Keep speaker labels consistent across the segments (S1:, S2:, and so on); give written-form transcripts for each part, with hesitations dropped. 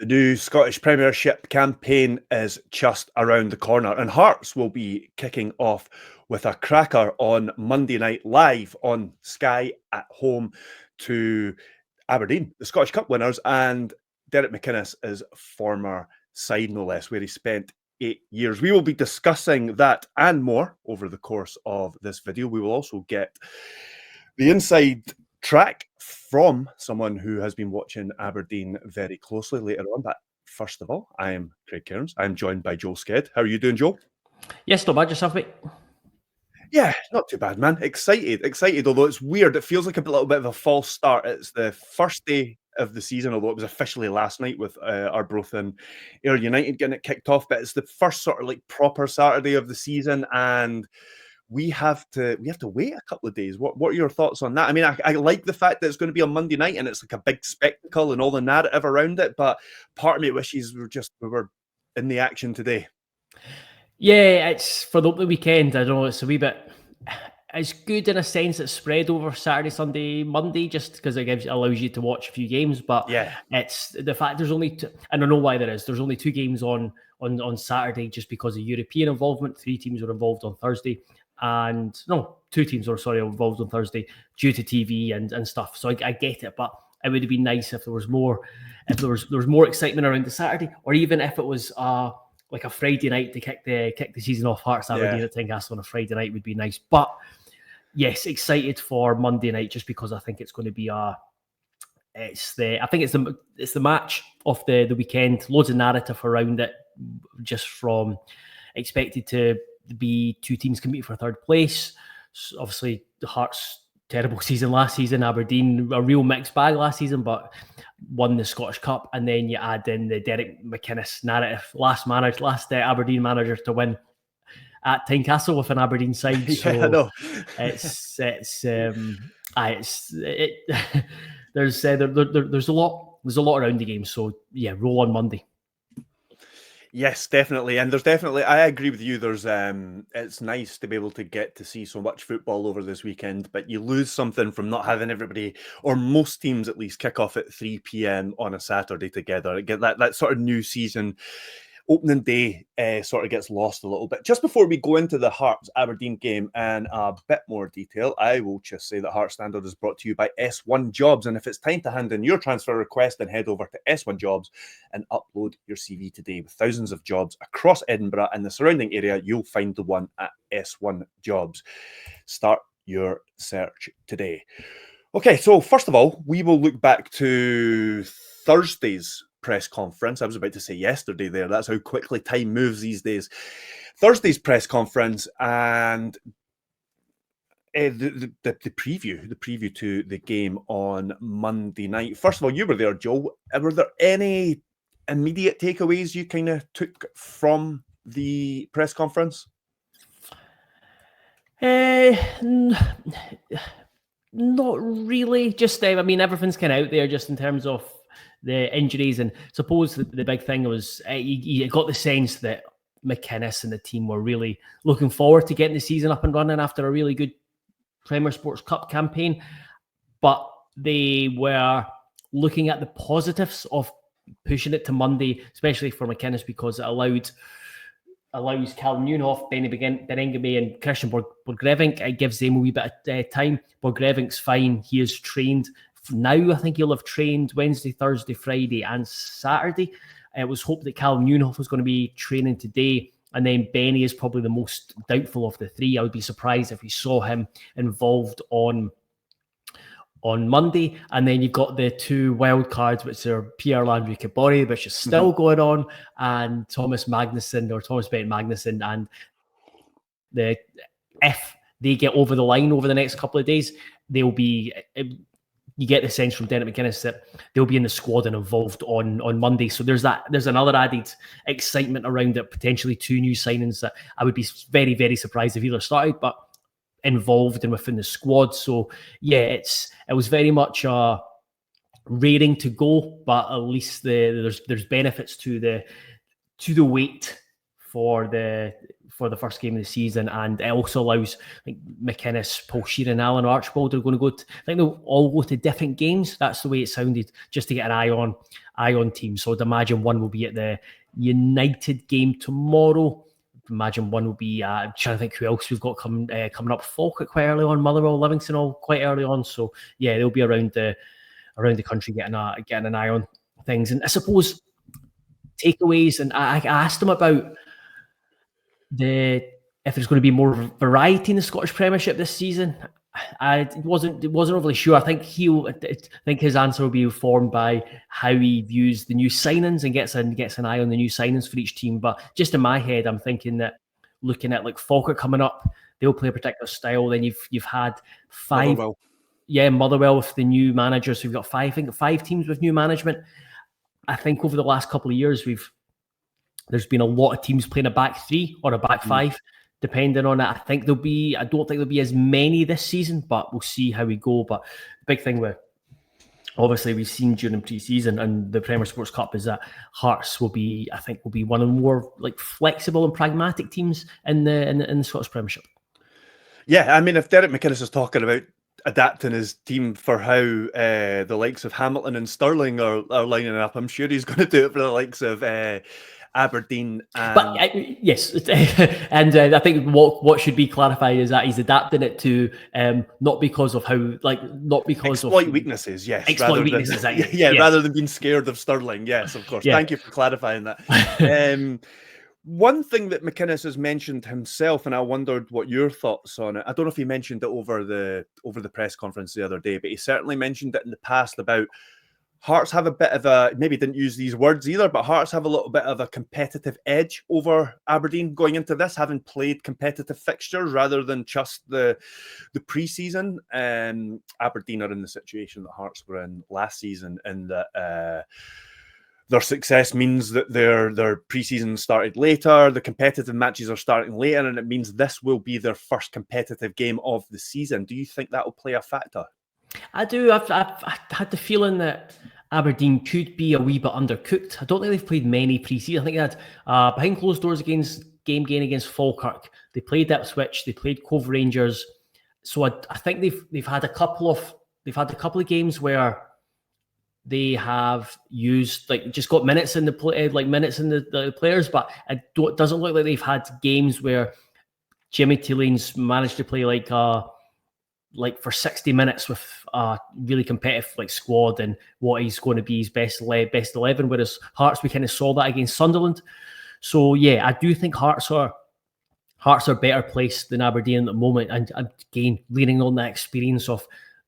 S1: The new Scottish Premiership campaign is just around the corner, and Hearts will be kicking off with a cracker on Monday night live on Sky at home to Aberdeen, the Scottish Cup winners, and Derek McInnes is former side, no less, where he spent 8 years. We will be discussing that and more over the course of this video. We will also get the inside track from someone who has been watching Aberdeen very closely later on. But first of all, I am Craig Cairns. I'm joined by Joel Sked. How are you doing, Joel?
S2: Yes, not bad yourself, mate.
S1: Yeah, not too bad, man. Excited, although it's weird. It feels like a little bit of a false start. It's the first day of the season, although it was officially last night with Arbroath and Ayr United getting it kicked off. But it's the first sort of like proper Saturday of the season, and we have to wait a couple of days. What are your thoughts on that? I mean, I like the fact that it's going to be on Monday night and it's like a big spectacle and all the narrative around it, but part of me wishes we were in the action today.
S2: Yeah, it's for the weekend. I don't know, it's a wee bit. It's good in a sense it's spread over Saturday, Sunday, Monday, just because it allows you to watch a few games. But
S1: yeah,
S2: it's the fact there's only two, and I know why there is. There's only 2 games on Saturday just because of European involvement. 3 teams were involved on Thursday, and no, 2 teams were involved on Thursday due to TV and stuff. So I get it, but it would have been nice if there was more, there was more excitement around the Saturday, or even if it was like a Friday night to kick the season off. Hearts Aberdeen at Tynecastle on a Friday night would be nice. But yes, excited for Monday night just because I think it's going to be it's the match of the weekend. Loads of narrative around it, just from expected to be 2 teams competing for 3rd place. So obviously, the Hearts terrible season last season, Aberdeen a real mixed bag last season, but won the Scottish Cup, and then you add in the Derek McInnes narrative, last Aberdeen manager to win at Tynecastle with an Aberdeen side.
S1: Yeah,
S2: so
S1: I know.
S2: There's a lot around the game. So yeah, roll on Monday.
S1: Yes, definitely. And I agree with you. It's nice to be able to get to see so much football over this weekend, but you lose something from not having everybody, or most teams at least, kick off at 3 p.m. on a Saturday together. Get that sort of new season opening day sort of gets lost a little bit. Just before we go into the Hearts Aberdeen game in a bit more detail, I will just say that Hearts Standard is brought to you by S1 Jobs. And if it's time to hand in your transfer request, then head over to S1 Jobs and upload your CV today. With thousands of jobs across Edinburgh and the surrounding area, you'll find the one at S1 Jobs. Start your search today. Okay, so first of all, we will look back to Thursday's press conference. I was about to say yesterday there. That's how quickly time moves these days. Thursday's press conference and the preview to the game on Monday night. First of all, you were there, Joe. Were there any immediate takeaways you kind of took from the press conference?
S2: Not really. Just I mean, everything's kind of out there just in terms of the injuries, and suppose the big thing was you got the sense that McInnes and the team were really looking forward to getting the season up and running after a really good Premier Sports Cup campaign, but they were looking at the positives of pushing it to Monday, especially for McInnes, because it allows Callum Newhoff, Benny Berengame and Christian Borgrevinck. It gives them a wee bit of time. Borgrevink's fine. He is trained. Now I think he'll have trained Wednesday, Thursday, Friday and Saturday. It was hoped that Callum Newhoff was going to be training today, and then Benny is probably the most doubtful of the 3. I would be surprised if we saw him involved on Monday. And then you've got the 2 wild cards, which are Pierre-Landry Cabori, which is still going on, and Thomas Bennett Magnuson. And if they get over the line over the next couple of days, they'll be... You get the sense from Derek McInnes that they'll be in the squad and involved on Monday. So there's another added excitement around it, potentially 2 new signings that I would be very, very surprised if either started, but involved and within the squad. So yeah, it was very much raring to go, but at least there's benefits to the wait for the for the first game of the season, and it also allows like McInnes, Paul Sheeran, Alan Archibald are going to go to, I think they'll all go to different games. That's the way it sounded, just to get an eye on teams. So I'd imagine one will be at the United game tomorrow. Imagine one will be, I'm trying to think who else we've got coming up. Falkirk quite early on, Motherwell, Livingston all quite early on. So yeah, they'll be around the country getting an eye on things. And I suppose takeaways, and I asked them about if there's going to be more variety in the Scottish Premiership this season. I wasn't overly sure. I think his answer will be informed by how he views the new signings and gets an eye on the new signings for each team. But just in my head, I'm thinking that looking at like Falkirk coming up, they'll play a particular style. Then you've had five, Motherwell with the new managers. So we've got five teams with new management. I think over the last couple of years, there's been a lot of teams playing a back three or a back five, depending on it. I don't think there'll be as many this season, but we'll see how we go. But the big thing obviously we've seen during pre-season and the Premier Sports Cup is that Hearts will be one of the more like flexible and pragmatic teams in the Scottish Premiership.
S1: Yeah, I mean, if Derek McInnes is talking about adapting his team for how the likes of Hamilton and Stirling are lining up, I'm sure he's going to do it for the likes of Aberdeen.
S2: Yes, and I think what should be clarified is that he's adapting it to not because of exploit
S1: weaknesses. Yes,
S2: rather
S1: than being scared of Stirling. Yes, of course. Yeah. Thank you for clarifying that. One thing that McInnes has mentioned himself, and I wondered what your thoughts on it. I don't know if he mentioned it over the press conference the other day, but he certainly mentioned it in the past about Hearts have a bit of a, maybe didn't use these words either, but Hearts have a little bit of a competitive edge over Aberdeen going into this, having played competitive fixtures rather than just the pre-season. Aberdeen are in the situation that Hearts were in last season, in that their success means that their pre-season started later, the competitive matches are starting later, and it means this will be their first competitive game of the season. Do you think that will play a factor?
S2: I do. I've had the feeling that Aberdeen could be a wee bit undercooked. I don't think they've played many pre-season. I think they had behind closed doors game against Falkirk. They played Ipswich. They played Cove Rangers. So I think they've had a couple of games where they have used just got minutes in the play, minutes in the players, but it doesn't look like they've had games where Jimmy Tillane's managed to play for 60 minutes with a really competitive squad and what he's going to be his best 11. Whereas Hearts, we kind of saw that against Sunderland. So yeah, I do think Hearts are better placed than Aberdeen at the moment, and again leaning on that experience of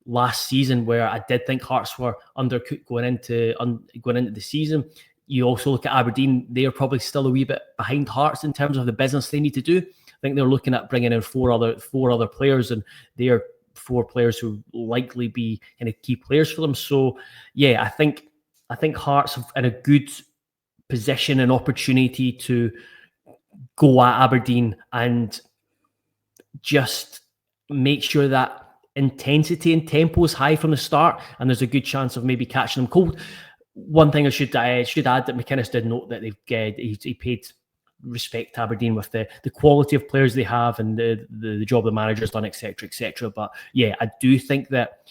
S2: last season where I did think Hearts were undercooked going into the season. You also look at Aberdeen; they are probably still a wee bit behind Hearts in terms of the business they need to do. I think they're looking at bringing in four other players, and they are 4 players who will likely be kind of key players for them. So yeah, I think Hearts are in a good position and opportunity to go at Aberdeen and just make sure that intensity and tempo is high from the start, and there's a good chance of maybe catching them cold. One thing I should add that McInnes did note that he paid respect to Aberdeen with the quality of players they have and the job the manager's done, etc., etc. But yeah, I do think that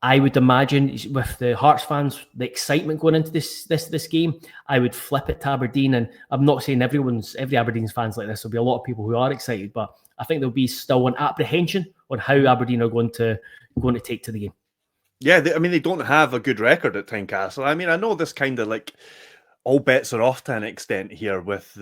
S2: I would imagine with the Hearts fans, the excitement going into this game, I would flip it to Aberdeen. And I'm not saying every Aberdeen's fans like this. There'll be a lot of people who are excited, but I think there'll be still an apprehension on how Aberdeen are going to take to the game.
S1: Yeah, they don't have a good record at Tynecastle. I mean, I know this kind of all bets are off to an extent here with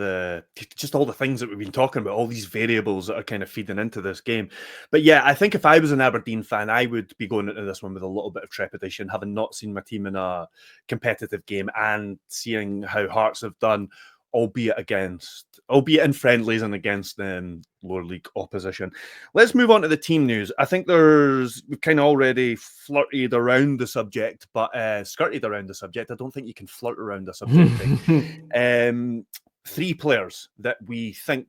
S1: just all the things that we've been talking about, all these variables that are kind of feeding into this game. But yeah, I think if I was an Aberdeen fan, I would be going into this one with a little bit of trepidation, having not seen my team in a competitive game and seeing how Hearts have done, albeit in friendlies and against lower league opposition. Let's move on to the team news. I think we've kind of already flirted around the subject, but skirted around the subject. I don't think you can flirt around the subject. 3 players that we think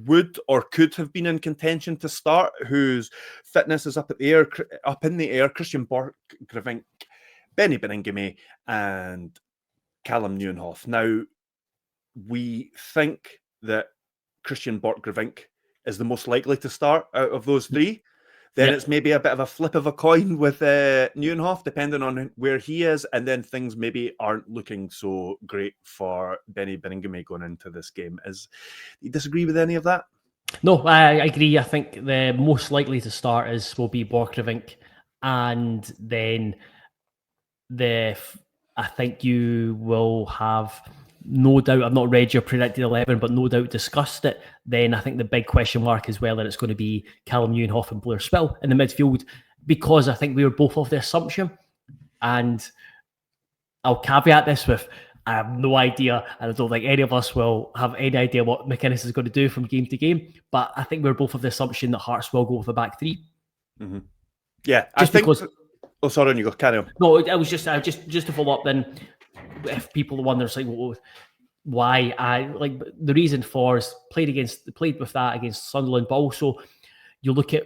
S1: would or could have been in contention to start, whose fitness is up in the air. Christian Borchgrevink, Benny Beningame, and Callum Nieuwenhof. Now, we think that Christian Borchgrevink is the most likely to start out of those three. Then it's maybe a bit of a flip of a coin with Nieuwenhof, depending on where he is, and then things maybe aren't looking so great for Benny Beningame going into this game. Do you disagree with any of that?
S2: No, I agree. I think the most likely to start will be Borchgrevink, and then I think you will have, no doubt, I've not read your predicted 11, but no doubt discussed it. Then I think the big question mark is whether it's going to be Callum Nieuwenhof and Blair Spill in the midfield, because I think we were both of the assumption, and I'll caveat this with, I have no idea, and I don't think any of us will have any idea what McInnes is going to do from game to game, but I think we're both of the assumption that Hearts will go with a back three.
S1: Mm-hmm. Yeah,
S2: just because...
S1: Oh, sorry, you go. Carry on.
S2: No, I was just to follow up. Then, if people wonder, like, why the reason for is played with that against Sunderland, but also you look at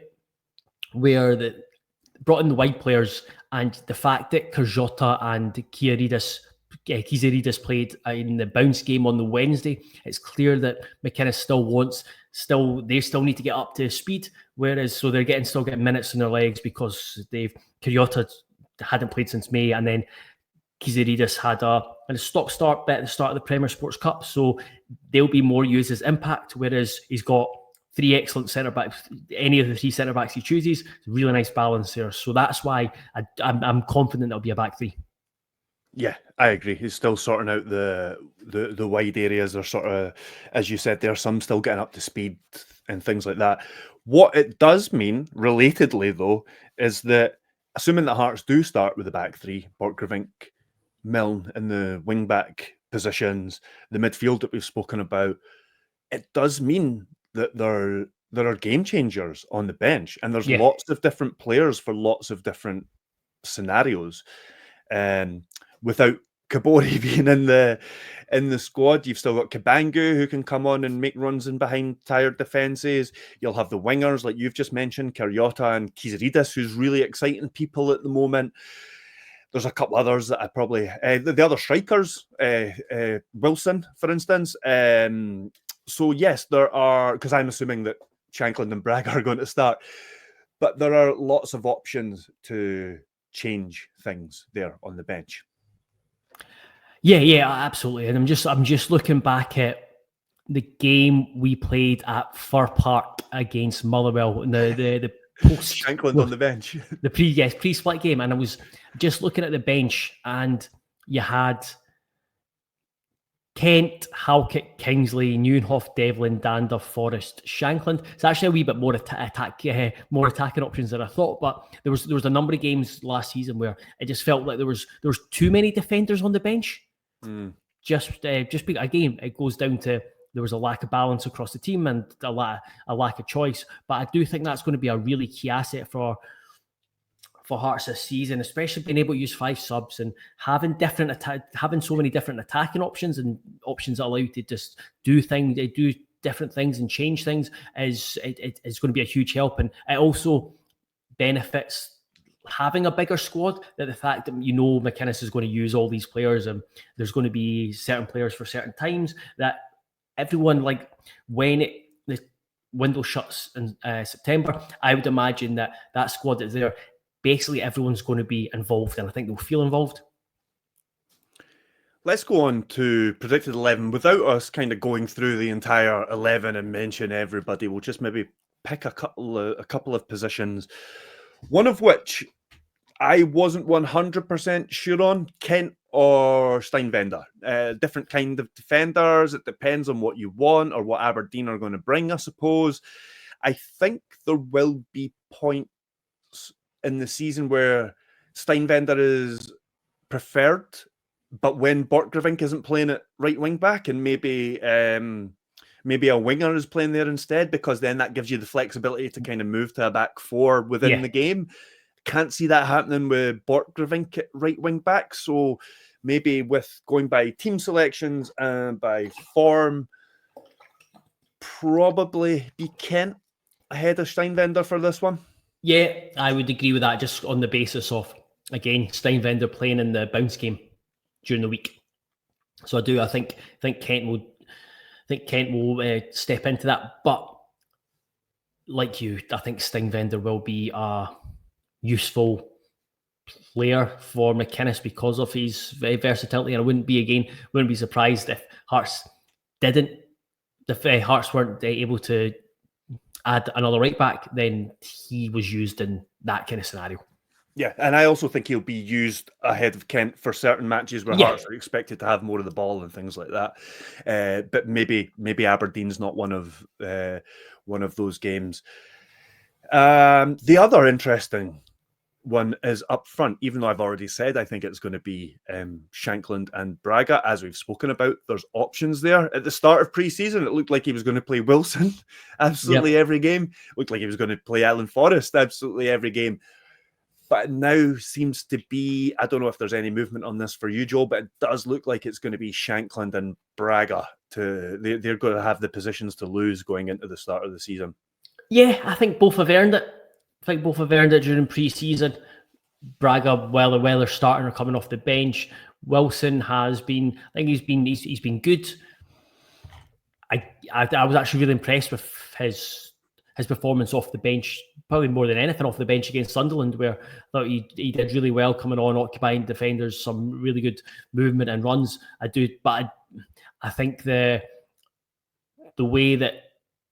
S2: where brought in the wide players and the fact that Carjota and Kiziridis played in the bounce game on the Wednesday. It's clear that McInnes still need to get up to speed. Whereas, so they're still getting minutes in their legs because Carjota hadn't played since May, and then Kiziridis had a stop-start bet at the start of the Premier Sports Cup, so they'll be more used as impact. Whereas he's got three excellent centre backs. Any of the three centre backs he chooses, really nice balance there. So that's why I'm confident there'll be a back three.
S1: Yeah, I agree. He's still sorting out the wide areas. They're sort of, as you said, there are some still getting up to speed and things like that. What it does mean, relatedly though, is that assuming that Hearts do start with the back three, Borchgrevink, Milne in the wing back positions, the midfield that we've spoken about, it does mean that there are game changers on the bench, and there's lots of different players for lots of different scenarios. Without Kabori being in the squad, you've still got Kabangu who can come on and make runs in behind tired defences. You'll have the wingers like you've just mentioned, Carjota and Kiziridis, who's really exciting people at the moment. There's a couple others that I probably the other strikers, Wilson, for instance. So yes, there are, because I'm assuming that Shankland and Bragg are going to start, but there are lots of options to change things there on the bench.
S2: Yeah, absolutely. And I'm just looking back at the game we played at Fir Park against Motherwell in the post
S1: Shankland on the bench.
S2: The pre-split game, and I was just looking at the bench, and you had Kent, Halkett, Kingsley, Nieuwenhof, Devlin, Dander, Forrest, Shankland. It's actually a wee bit more attacking options than I thought. But there was a number of games last season where it just felt like there was too many defenders on the bench. Again, it goes down to there was a lack of balance across the team and a lack of choice. But I do think that's going to be a really key asset for Hearts this season, especially being able to use 5 subs and having so many different attacking options and options that allow you to just do different things and change things is going to be a huge help. And it also benefits having a bigger squad, that the fact that McInnes is going to use all these players and there's going to be certain players for certain times, that everyone, like, when the window shuts in September, I would imagine that squad that's there, basically everyone's going to be involved, and I think they'll feel involved.
S1: Let's go on to predicted 11 without us kind of going through the entire 11 and mention everybody. We'll just maybe pick a couple of positions, one of which I wasn't 100% sure on, Kent or Steinwender. Different kind of defenders. It depends on what you want or what Aberdeen are going to bring, I suppose. I think there will be points in the season where Steinwender is preferred, but when Borchgrevink isn't playing at right wing back and maybe a winger is playing there instead, because then that gives you the flexibility to kind of move to a back four within the game. Can't see that happening with Borchgrevink at right wing back. So maybe with going by team selections and by form, probably be Kent ahead of Steinwender for this one.
S2: Yeah, I would agree with that, just on the basis of, again, Steinwender playing in the bounce game during the week. So I think Kent will think Kent will step into that. But like you, I think Stingvender will be a useful player for McInnes because of his versatility. And I wouldn't be surprised if Hearts weren't able to add another right back, then he was used in that kind of scenario.
S1: Yeah, and I also think he'll be used ahead of Kent for certain matches where Hearts are expected to have more of the ball and things like that. But maybe Aberdeen's not one of those games. The other interesting one is up front, even though I've already said I think it's going to be Shankland and Braga, as we've spoken about. There's options there. At the start of pre-season, it looked like he was going to play Wilson absolutely every game. It looked like he was going to play Alan Forrest absolutely every game. But it now seems to be, I don't know if there's any movement on this for you, Joe, but it does look like it's going to be Shankland and Braga. They're going to have the positions to lose going into the start of the season.
S2: Yeah, I think both have earned it. During pre-season. Braga, well, they're starting or coming off the bench. Wilson has been, I think he's been good. I was actually really impressed with his performance off the bench, probably more than anything off the bench against Sunderland, where I thought he did really well coming on, occupying defenders, some really good movement and runs. I think the way that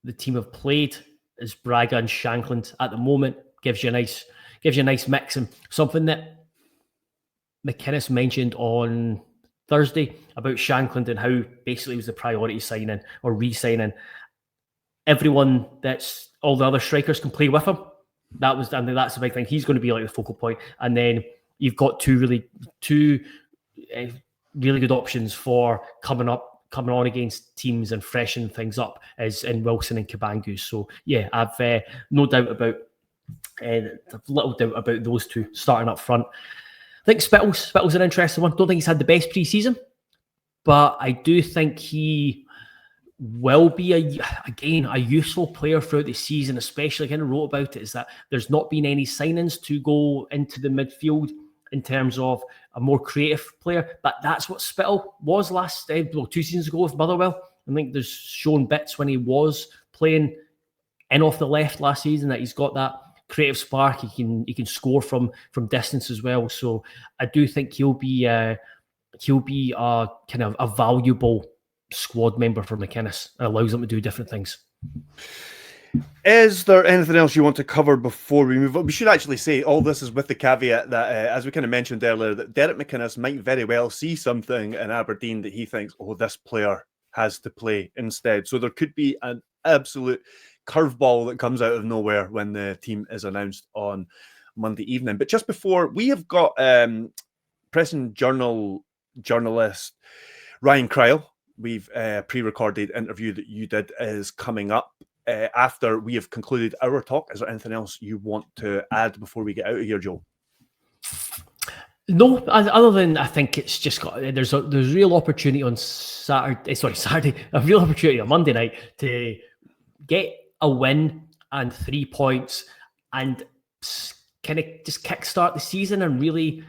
S2: the team have played is Braga and Shankland at the moment gives you a nice mix, and something that McInnes mentioned on Thursday about Shankland and how basically it was the priority signing or re-signing. Everyone that's all the other strikers can play with him. That's the big thing. He's going to be like the focal point, and then you've got two really good options for coming on against teams and freshening things up as in Wilson and Cabangu. So yeah, I've no doubt about little doubt about those two starting up front. I think Spittle's an interesting one. Don't think he's had the best pre-season, but I do think he will be a useful player throughout the season, especially. I kind of wrote about it, is that there's not been any signings to go into the midfield in terms of a more creative player, but that's what Spittle was 2 seasons ago with Motherwell. I think there's shown bits when he was playing in off the left last season that he's got that creative spark. He can score from distance as well. So I do think he'll be a kind of a valuable squad member for McInnes. It allows them to do different things.
S1: Is there anything else you want to cover before we move on? We should actually say all this is with the caveat that, as we kind of mentioned earlier, that Derek McInnes might very well see something in Aberdeen that he thinks, oh, this player has to play instead. So there could be an absolute curveball that comes out of nowhere when the team is announced on Monday evening. But just before, we have got Press and Journal journalist Ryan Cryle. We've pre-recorded interview that you did is coming up after we have concluded our talk. Is there anything else you want to add before we get out of here, Joe?
S2: No, other than I think it's just got there's real opportunity on Saturday, a real opportunity on Monday night to get a win and 3 points and kind of just kickstart the season and really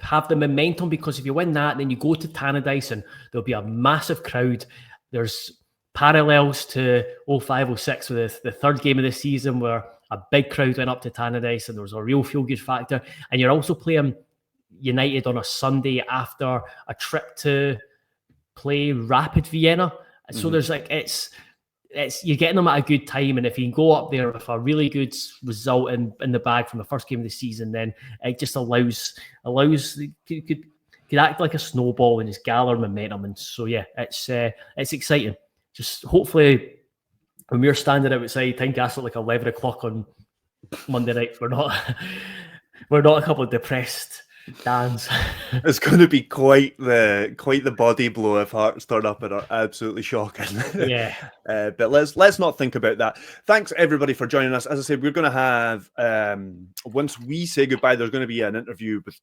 S2: have the momentum, because if you win that, then you go to Tannadice and there'll be a massive crowd. There's parallels to 05-06 with the third game of the season where a big crowd went up to Tannadice and there was a real feel-good factor. And you're also playing United on a Sunday after a trip to play Rapid Vienna. So there's it's you're getting them at a good time, and if you can go up there with a really good result in the bag from the first game of the season, then it just allows could act like a snowball and just gather momentum. And so yeah, it's exciting. Just hopefully when we're standing outside Tynecastle at like 11 o'clock on Monday night, we're not a couple of depressed Dans.
S1: It's going to be quite the body blow if Hearts turn up and are absolutely shocking.
S2: Yeah.
S1: But let's not think about that. Thanks everybody for joining us. As I said, we're going to have once we say goodbye, there's going to be an interview with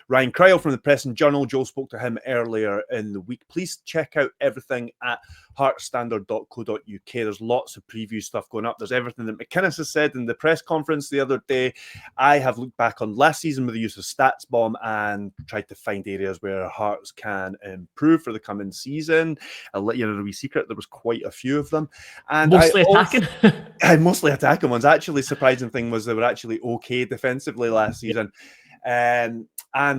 S1: Ryan Cryle from the Press and Journal. Joe spoke to him earlier in the week. Please check out everything at heartstandard.co.uk. There's lots of preview stuff going up. There's everything that McInnes has said in the press conference the other day. I have looked back on last season with the use of stats stats bomb and tried to find areas where Hearts can improve for the coming season. I'll let you know a wee secret, there was quite a few of them. And
S2: mostly attacking.
S1: Mostly attacking ones. Actually, surprising thing was they were actually okay defensively last season. And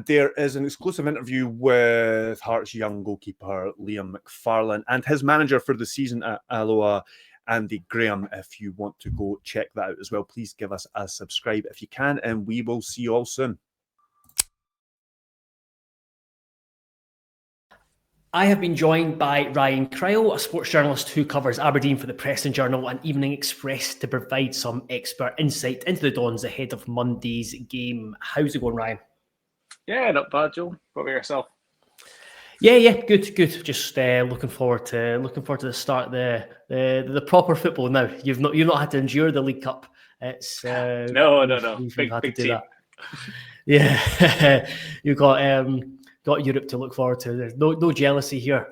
S1: there is an exclusive interview with Hearts' young goalkeeper, Liam McFarlane, and his manager for the season at Alloa, Andy Graham. If you want to go check that out as well, please give us a subscribe if you can, and we will see you all soon.
S2: I have been joined by Ryan Cryle, a sports journalist who covers Aberdeen for the Press and Journal and Evening Express, to provide some expert insight into the Dons ahead of Monday's game. How's it going, Ryan?
S3: Yeah, not bad, Joe. What about yourself?
S2: Yeah, good. Just looking forward to the start of the proper football now. You've not had to endure the League Cup. It's
S3: no.
S2: We've had
S3: big
S2: to do
S3: team.
S2: that. Yeah, you've got Europe to look forward to. There's no jealousy here.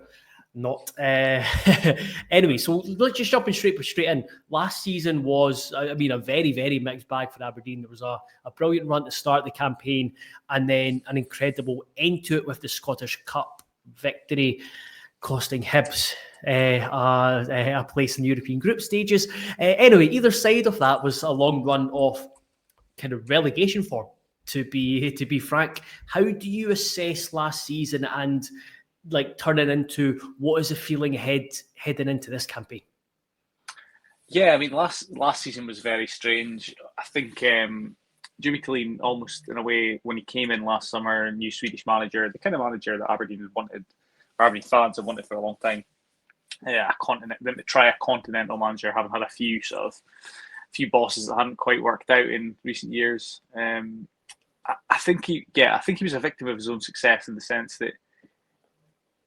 S2: Not anyway. So let's just jump straight in. Last season was, a very, very mixed bag for Aberdeen. There was a brilliant run to start the campaign, and then an incredible end to it with the Scottish Cup victory, costing Hibs a place in the European group stages. Anyway, either side of that was a long run of kind of relegation form. To be frank, how do you assess last season and turn it into what is the feeling heading into this campaign?
S3: Yeah, I mean, last season was very strange. I think Jimmy Tillin, almost in a way, when he came in last summer, new Swedish manager, the kind of manager that Aberdeen had wanted, or Aberdeen fans have wanted for a long time. Try a continental manager, having had a few bosses that hadn't quite worked out in recent years. I think he was a victim of his own success in the sense that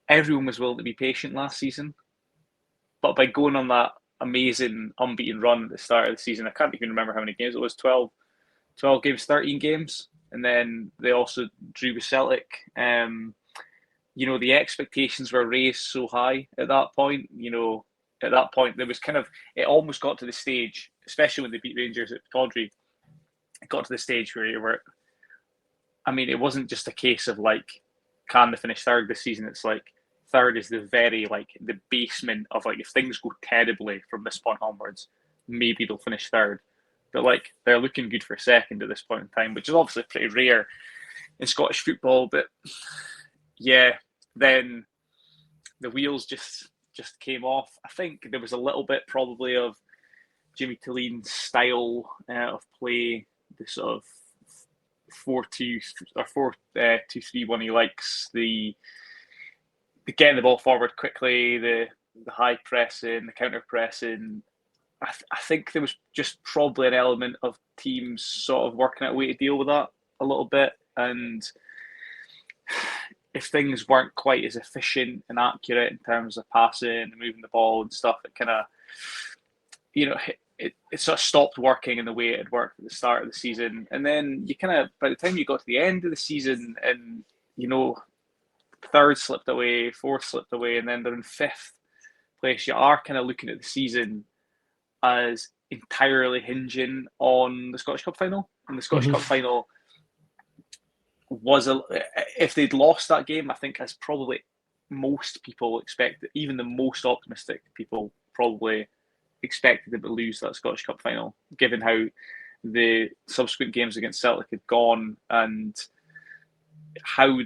S3: everyone was willing to be patient last season, but by going on that amazing unbeaten run at the start of the season, I can't even remember how many games it was, 12 games, 13 games, and then they also drew with Celtic. The expectations were raised so high at that point. At that point there was it almost got to the stage, especially when they beat Rangers at Tawdry, it got to the stage where it wasn't just a case of can they finish third this season? It's third is the very the basement of if things go terribly from this point onwards, maybe they'll finish third. But they're looking good for second at this point in time, which is obviously pretty rare in Scottish football. But yeah, then the wheels just came off. I think there was a little bit probably of Jimmy Tillin's style of play, the sort of 4-2 or 4-2-3-1 he likes, the getting the ball forward quickly, the high pressing, the counter pressing. I think there was just probably an element of teams sort of working out a way to deal with that a little bit, and if things weren't quite as efficient and accurate in terms of passing and moving the ball and stuff, it kind of, it sort of stopped working in the way it had worked at the start of the season. And then you kind of, by the time you got to the end of the season and, third slipped away, fourth slipped away, and then they're in fifth place, you are kind of looking at the season as entirely hinging on the Scottish Cup final. And the Scottish Cup final was, if they'd lost that game, I think as probably most people expected, even the most optimistic people probably expected them to lose that Scottish Cup final, given how the subsequent games against Celtic had gone and how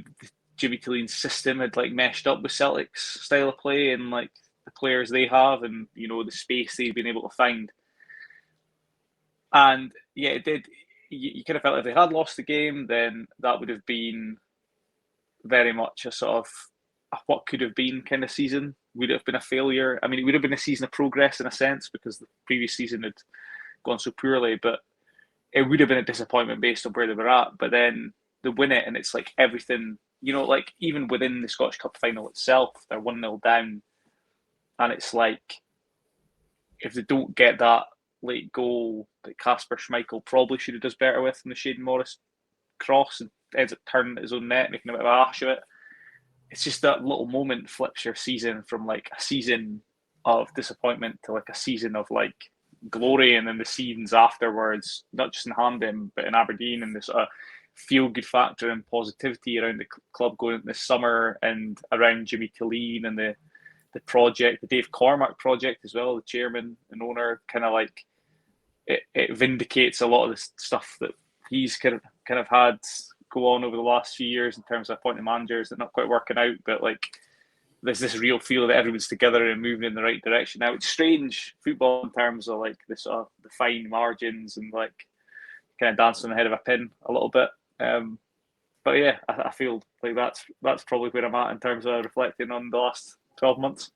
S3: Jimmy Tillin's system had meshed up with Celtic's style of play and the players they have and the space they'd been able to find. And yeah, it did. You kind of felt if they had lost the game, then that would have been very much a sort of what could have been kind of season. Would it have been a failure? I mean, it would have been a season of progress in a sense because the previous season had gone so poorly, but it would have been a disappointment based on where they were at. But then they win it and it's everything, even within the Scottish Cup final itself, they're 1-0 down. And it's if they don't get that late goal that Kasper Schmeichel probably should have does better with in the Shane Morris cross and ends up turning at his own net, making a bit of a hash of it. It's just that little moment flips your season from a season of disappointment to a season of glory, and then the scenes afterwards, not just in Hampden but in Aberdeen, and this feel-good factor and positivity around the club going into this summer, and around Jimmy Killeen and the project, the Dave Cormack project as well, the chairman and owner, kind of like it vindicates a lot of the stuff that he's kind of had go on over the last few years in terms of appointing managers that not quite working out, but like there's this real feel that everyone's together and moving in the right direction. Now it's strange football in terms of like the sort of the fine margins and like kind of dancing on the head of a pin a little bit. But yeah, I feel like that's probably where I'm at in terms of reflecting on the last 12 months.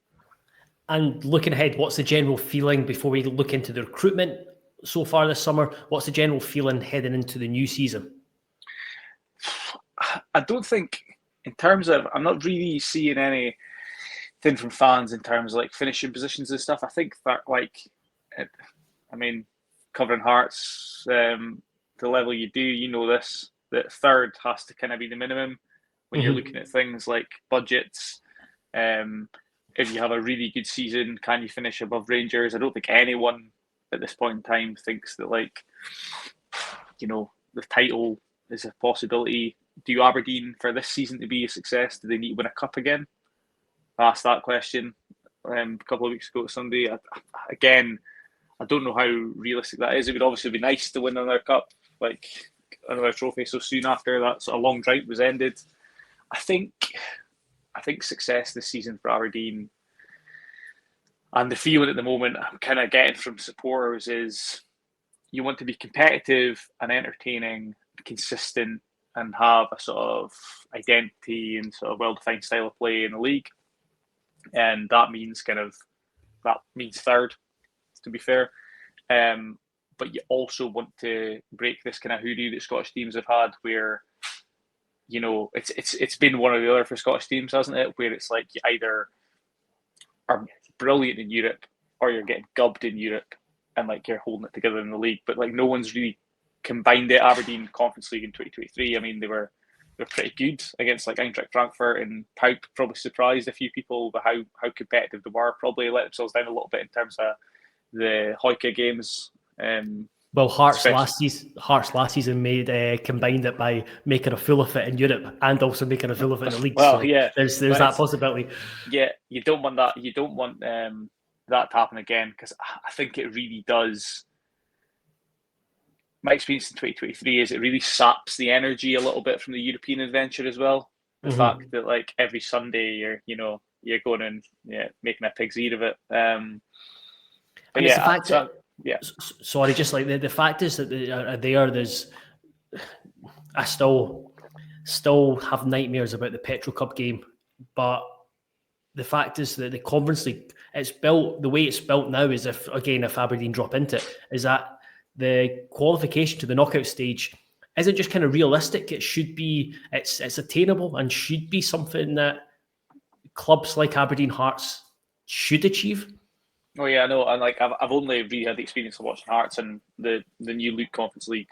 S2: And looking ahead, what's the general feeling before we look into the recruitment so far this summer? What's the general feeling heading into the new season?
S3: I don't think, in terms of, I'm not really seeing anything from fans in terms of like finishing positions and stuff. I think that covering Hearts, the level you do, you know this, that third has to kind of be the minimum when you're looking at things like budgets. If you have a really good season, can you finish above Rangers? I don't think anyone at this point in time thinks that, like, you know, the title is a possibility. Do Aberdeen, for this season to be a success, do they need to win a cup again? I asked that question a couple of weeks ago Sunday. I don't know how realistic that is. It would obviously be nice to win another cup, like another trophy so soon after that sort of long drought was ended. I think success this season for Aberdeen, and the feeling at the moment I'm kind of getting from supporters, is you want to be competitive and entertaining, consistent, and have a sort of identity and sort of well-defined style of play in the league. And that means third, to be fair. But you also want to break this kind of hoodoo that Scottish teams have had, where, you know, it's been one or the other for Scottish teams, hasn't it? Where it's like you either are brilliant in Europe or you're getting gubbed in Europe, and like you're holding it together in the league. But like no one's really combined it. Aberdeen Conference League in 2023. I mean, they were pretty good against like Eintracht Frankfurt, and probably surprised a few people with how competitive they were. Probably let themselves down a little bit in terms of the Hoyke games.
S2: Well, Hearts last season combined it by making a fool of it in Europe and also making a fool of it in the league.
S1: Well,
S2: so
S1: yeah,
S2: there's that possibility.
S3: Yeah, you don't want that. You don't want that to happen again, because I think it really does. My experience in 2023 is it really saps the energy a little bit from the European adventure as well. The fact that like every Sunday you're going and making a pig's ear of it. But
S2: it's
S3: yeah,
S2: the fact that,
S3: yeah.
S2: Sorry, just like the fact is that there's. I still have nightmares about the Petro Cup game, but the fact is that the Conference League, it's built the way it's built now, is if Aberdeen drop into it, is that the qualification to the knockout stage isn't just kind of realistic. It should be, it's attainable and should be something that clubs like Aberdeen Hearts should achieve.
S3: Oh yeah, I know. And like I've only really had the experience of watching Hearts and the new Luke Conference League,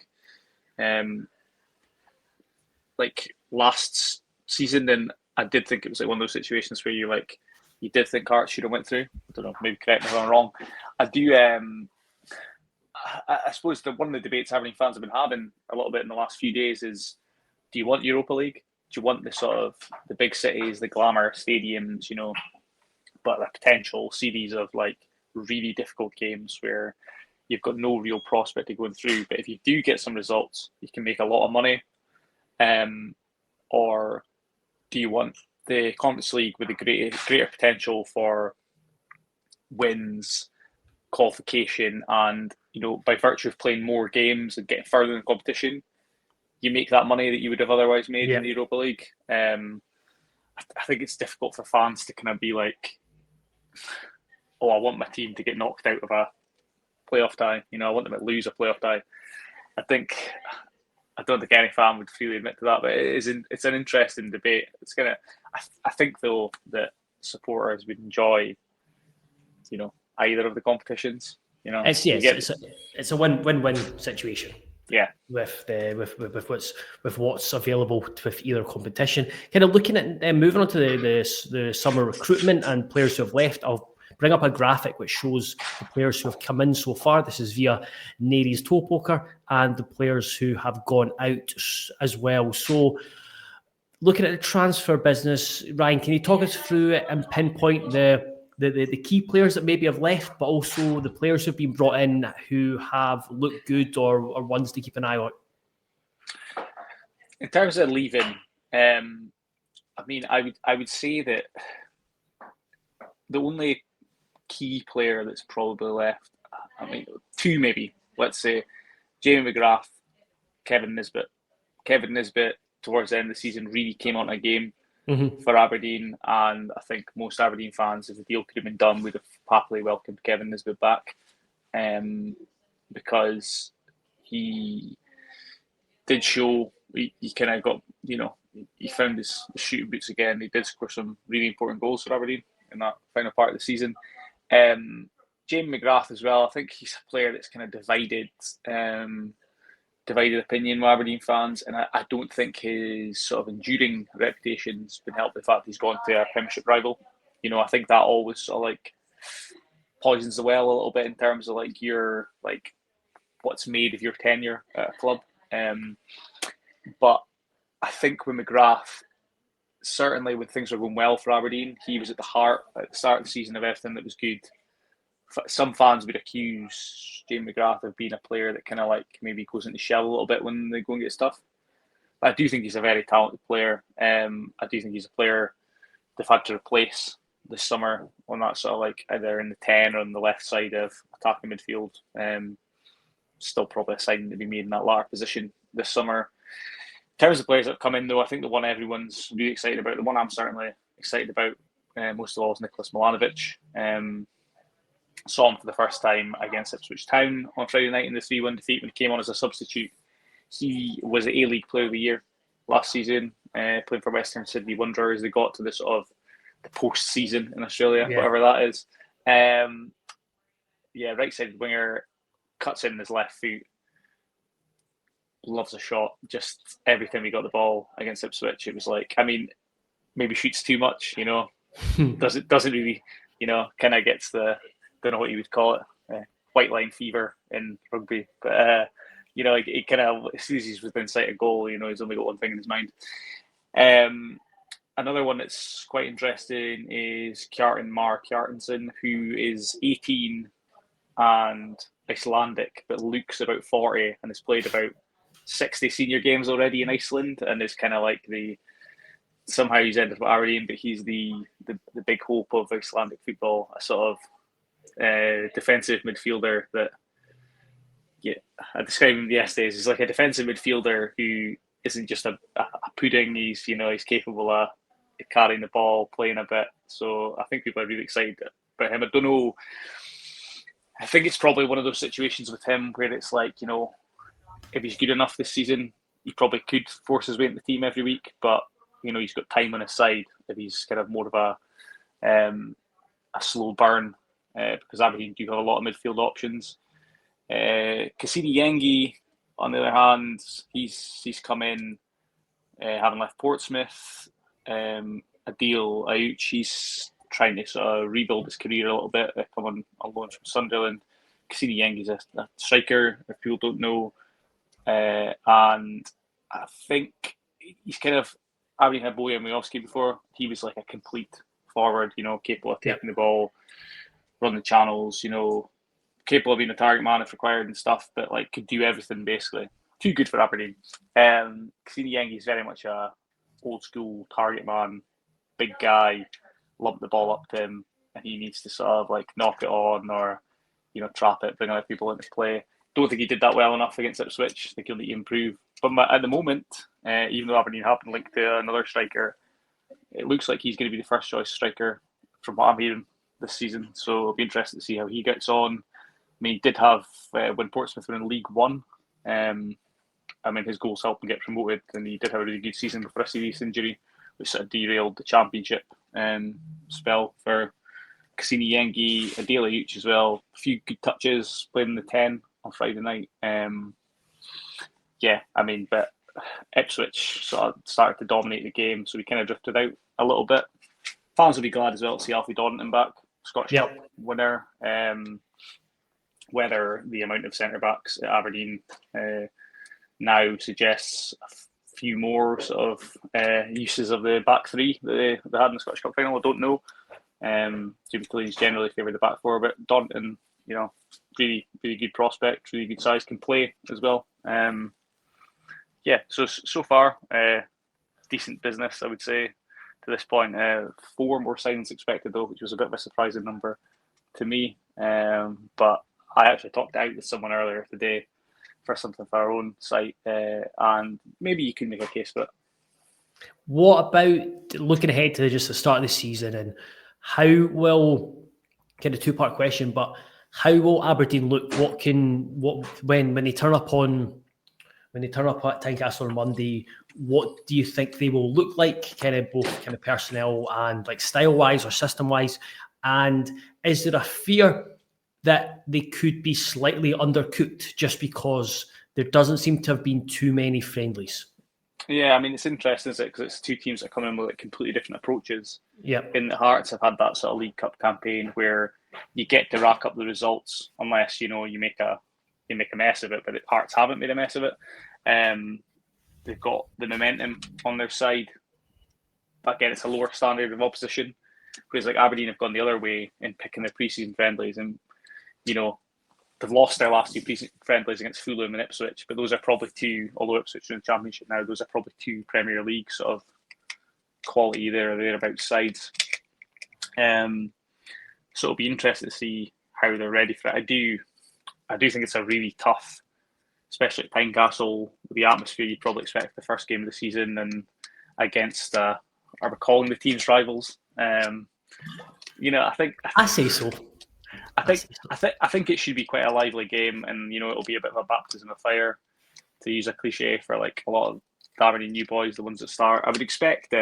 S3: like last season. And I did think it was like one of those situations where you did think Hearts should have went through. I don't know, maybe correct me if I'm wrong. I do. I suppose one of the debates Aberdeen fans have been having a little bit in the last few days is: do you want Europa League? Do you want the sort of the big cities, the glamour stadiums, but a potential series of like really difficult games where you've got no real prospect of going through, but if you do get some results, you can make a lot of money? Or do you want the Conference League with a greater potential for wins, qualification, and by virtue of playing more games and getting further in the competition, you make that money that you would have otherwise made in the Europa League? I think it's difficult for fans to kind of be like, oh, I want my team to get knocked out of a playoff tie. I want them to lose a playoff tie. I don't think any fan would freely admit to that, but it's an interesting debate. I think though that supporters would enjoy, either of the competitions.
S2: It's a win-win situation.
S3: Yeah,
S2: with what's available with either competition. Kind of looking at moving on to the summer recruitment and players who have left. I'll bring up a graphic which shows the players who have come in so far. This is via Nary's Toe Poker, and the players who have gone out as well. So looking at the transfer business, Ryan, can you talk us through it and pinpoint the key players that maybe have left, but also the players who've been brought in who have looked good or ones to keep an eye on?
S3: In terms of leaving, I mean, I would say that the only key player that's probably left, I mean, two maybe, let's say, Jamie McGrath, Kevin Nisbet. Kevin Nisbet, towards the end of the season, really came on a game for Aberdeen, and I think most Aberdeen fans, if the deal could have been done, would have happily welcomed Kevin Nisbet back, because he did show he kind of got, he found his shooting boots again. He did score some really important goals for Aberdeen in that final part of the season. Jamie McGrath as well. I think he's a player that's kind of divided opinion with Aberdeen fans, and I don't think his sort of enduring reputation's been helped by the fact he's gone to a Premiership rival. I think that always sort of like poisons the well a little bit in terms of like your like what's made of your tenure at a club. But I think with McGrath, certainly when things were going well for Aberdeen, he was at the heart at the start of the season of everything that was good. Some fans would accuse Jamie McGrath of being a player that kind of like maybe goes into shell a little bit when they go and get stuff. But I do think he's a very talented player. I do think he's a player they've had to replace this summer on that sort of like either in the 10 or on the left side of attacking midfield. Still probably a signing to be made in that latter position this summer. In terms of players that have come in, though, I think the one everyone's really excited about, the one I'm certainly excited about most of all, is Nicholas Milanovic. Saw him for the first time against Ipswich Town on Friday night in the 3-1 defeat when he came on as a substitute. He was the A-League Player of the Year last season, playing for Western Sydney Wanderers. They got to the sort of the post-season in Australia, whatever that is. Right-sided winger, cuts in his left foot, loves a shot. Just every time he got the ball against Ipswich, it was like, I mean, maybe shoots too much, doesn't really, kind of gets the, don't know what you would call it, white line fever in rugby, but it kind of, as soon as he's within sight of goal, he's only got one thing in his mind. Another one that's quite interesting is Kjartan Mar Kjartansson, who is 18 and Icelandic, but looks about 40 and has played about 60 senior games already in Iceland, and is kind of like somehow he's ended up at Aberdeen, but he's the big hope of Icelandic football, a sort of defensive midfielder that, I described him yesterday as like a defensive midfielder who isn't just a pudding. He's capable of carrying the ball, playing a bit. So I think people are really excited about him. I don't know. I think it's probably one of those situations with him where it's like, if he's good enough this season, he probably could force his way into the team every week. But, he's got time on his side if he's kind of more of a slow burn, because Aberdeen do have a lot of midfield options. Cassini Yengi, on the other hand, he's come in, having left Portsmouth. Adil Ayuch, he's trying to sort of rebuild his career a little bit, come on loan from Sunderland. Cassini Yengi's a striker, if people don't know. And I think he's kind of, Aberdeen had Bojan Miovski before. He was like a complete forward, capable of taking the ball, run the channels, capable of being a target man if required and stuff, but like could do everything basically. Too good for Aberdeen. Cassini Yengi is very much a old school target man, big guy, lump the ball up to him, and he needs to sort of like knock it on or, trap it, bring other people into play. Don't think he did that well enough against Ipswich. I think he'll need to improve. But at the moment, even though Aberdeen have been linked to another striker, it looks like he's going to be the first choice striker from what I'm hearing this season. So it'll be interesting to see how he gets on. I mean, he did have, when Portsmouth were in League One, his goals helped him get promoted, and he did have a really good season before a serious injury, which sort of derailed the championship spell for Cassini Yengi. Adil Ayuch as well. A few good touches, played in the 10 on Friday night. But Ipswich sort of started to dominate the game, so we kind of drifted out a little bit. Fans will be glad as well to see Alfie Dorrington back. Scottish Cup winner. Whether the amount of centre backs at Aberdeen now suggests a few more sort of uses of the back three that they had in the Scottish Cup final, I don't know. Jimmy Clean's generally favour the back four, but Daunton, really, really good prospect, really good size, can play as well. So far, decent business, I would say, to this point. 4 more signings expected, though, which was a bit of a surprising number to me. But I actually talked out with someone earlier today for something for our own site, and maybe you can make a case for it.
S2: What about looking ahead to just the start of the season, and how will, kind of 2-part question, but how will Aberdeen look? When they turn up at Tynecastle on Monday, what do you think they will look like, kind of both kind of personnel and like style wise or system wise? And is there a fear that they could be slightly undercooked just because there doesn't seem to have been too many friendlies?
S3: Yeah, I mean, it's interesting, isn't it? Because it's 2 teams that come in with like completely different approaches.
S2: Yeah.
S3: In the Hearts have had that sort of League Cup campaign where you get to rack up the results unless you make a mess of it. But the Hearts haven't made a mess of it. They've got the momentum on their side. But again, it's a lower standard of opposition. Whereas like Aberdeen have gone the other way in picking their pre-season friendlies, and they've lost their last 2 pre-season friendlies against Fulham and Ipswich, but those are probably 2, although Ipswich are in the Championship now, those are probably 2 Premier League sort of quality there or thereabouts sides. So it'll be interesting to see how they're ready for it. I do think it's a really tough, especially at Tynecastle, the atmosphere you'd probably expect the first game of the season, and against are we calling the teams rivals? I
S2: say so.
S3: I think it should be quite a lively game, and it'll be a bit of a baptism of fire, to use a cliche for like a lot of the Aberdeen new boys, the ones that start. I would expect.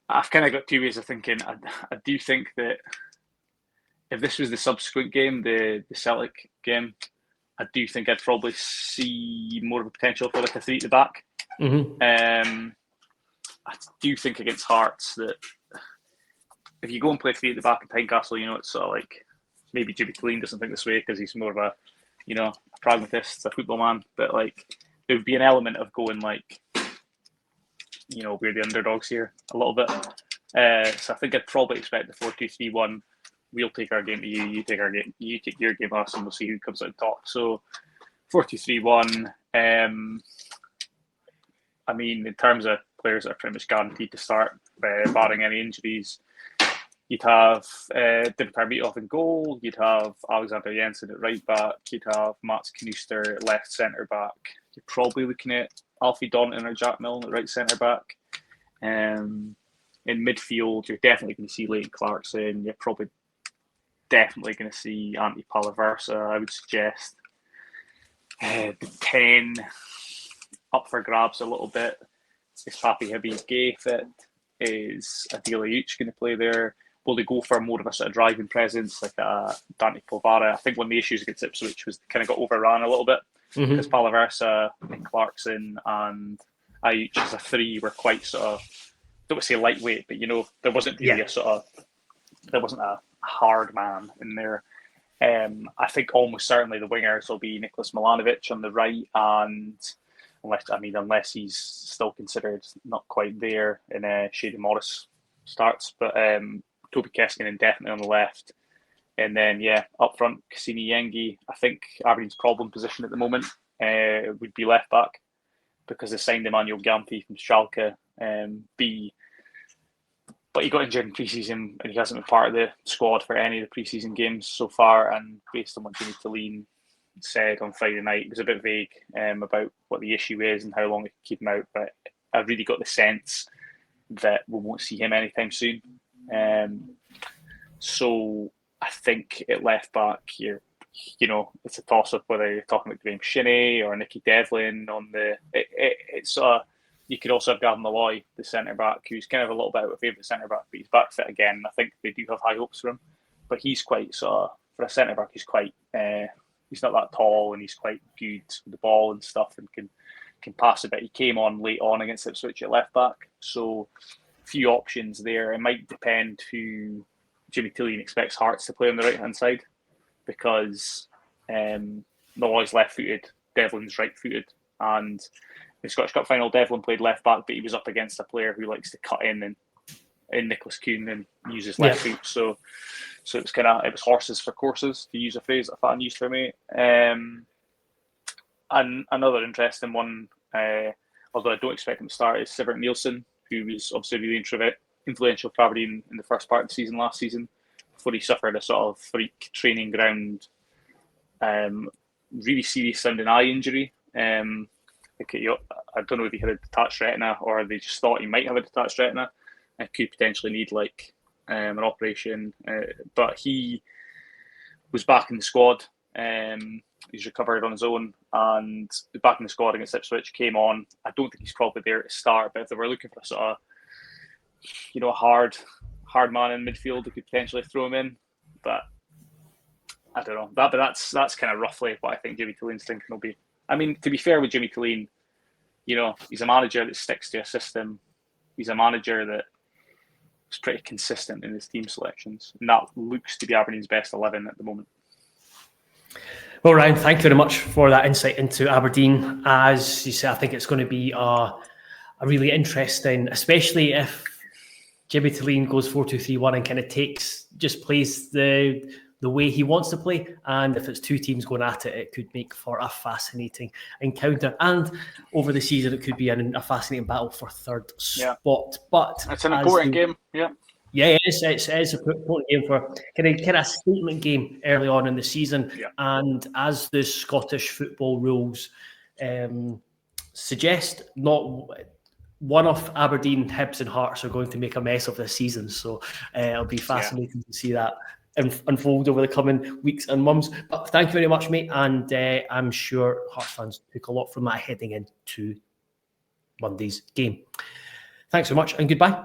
S3: I've kind of got 2 ways of thinking. I do think that if this was the subsequent game, the Celtic game, I do think I'd probably see more of a potential for like a 3 at the back.
S2: Mm-hmm.
S3: I do think against Hearts that if you go and play 3 at the back at Tynecastle, it's sort of like maybe Jimmy Clean doesn't think this way because he's more of a pragmatist, a football man. But like there would be an element of going like, we're the underdogs here a little bit. So I think I'd probably expect the 4-2-3-1. We'll take our game to you. You take our game. You take your game to us, and we'll see who comes out on top. So 4-2-3-1. I mean, in terms of players that are pretty much guaranteed to start, barring any injuries, you'd have Dimtar Mitov in goal. You'd have Alexander Jensen at right back. You'd have Mats Knuster at left centre back. You're probably looking at Alfie Daunton or Jack Milne at right centre back. In midfield, you're definitely going to see Leighton Clarkson. You're probably definitely going to see Antti Palaversa, I would suggest. The 10 up for grabs a little bit. Is Papi Hibby Gay fit? Is Adila Uch going to play there? Will they go for more of a sort of driving presence like Dante Polvara? I think one of the issues against Ipswich was kind of got overrun a little bit because Palaversa and Clarkson and Uch as a 3 were quite sort of, I don't want to say lightweight, but there wasn't really there wasn't a hard man in there. I think almost certainly the wingers will be Nicholas Milanovic on the right, and unless he's still considered not quite there and Shady Morris starts, but Toby Keskinen definitely on the left, and then up front Cassini Yengi. I think Aberdeen's problem position at the moment would be left back because they signed Emmanuel Gampi from Schalke. But he got injured in pre-season and he hasn't been part of the squad for any of the pre-season games so far. And based on what Jimmy Tillene said on Friday night, it was a bit vague about what the issue is and how long they can keep him out. But I really got the sense that we won't see him anytime soon. So I think at left back here, it's a toss-up whether you're talking about Graham Shinney or Nicky Devlin on the. It's you could also have Gavin Malloy, the centre-back, who's kind of a little bit of a favourite centre-back, but he's back fit again. I think they do have high hopes for him. But he's quite, for a centre-back, he's quite, he's not that tall and he's quite good with the ball and stuff and can pass a bit. He came on late on against Ipswich at left-back. So a few options there. It might depend who Jimmy Tilleen expects Hearts to play on the right-hand side because Malloy's left-footed, Devlin's right-footed, and in the Scottish Cup final, Devlin played left-back, but he was up against a player who likes to cut in Nicholas Kuhn and use his left foot. So it was horses for courses, to use a phrase that a fan used for me. And another interesting one, although I don't expect him to start, is Sivert Nielsen, who was obviously really influential for Aberdeen in the first part of the season last season, before he suffered a sort of freak training ground, really serious sounding eye injury. I don't know if he had a detached retina or they just thought he might have a detached retina and could potentially need an operation. But he was back in the squad. He's recovered on his own and back in the squad against Ipswich, came on. I don't think he's probably there to start, but if they were looking for a sort of, a hard man in midfield, they could potentially throw him in. But I don't know. That's kind of roughly what I think Jimmy Tilleen's thinking will be. I mean, to be fair with Jimmy Tilleen, he's a manager that sticks to a system. He's a manager that is pretty consistent in his team selections. And that looks to be Aberdeen's best 11 at the moment.
S2: Well, Ryan, thank you very much for that insight into Aberdeen. As you say, I think it's going to be a really interesting, especially if Jimmy Tilleen goes 4-2-3-1 and kind of plays the way he wants to play. And if it's two teams going at it, it could make for a fascinating encounter. And over the season, it could be a fascinating battle for third spot. But
S3: it's an important game, yeah.
S2: Yeah, it's an important game for kind of a statement game early on in the season.
S3: Yeah.
S2: And as the Scottish football rules suggest, not one of Aberdeen, Hibs and Hearts are going to make a mess of this season. So it'll be fascinating to see that unfold over the coming weeks and months. But thank you very much, mate. And I'm sure Hearts fans took a lot from that heading into Monday's game. Thanks so much and goodbye.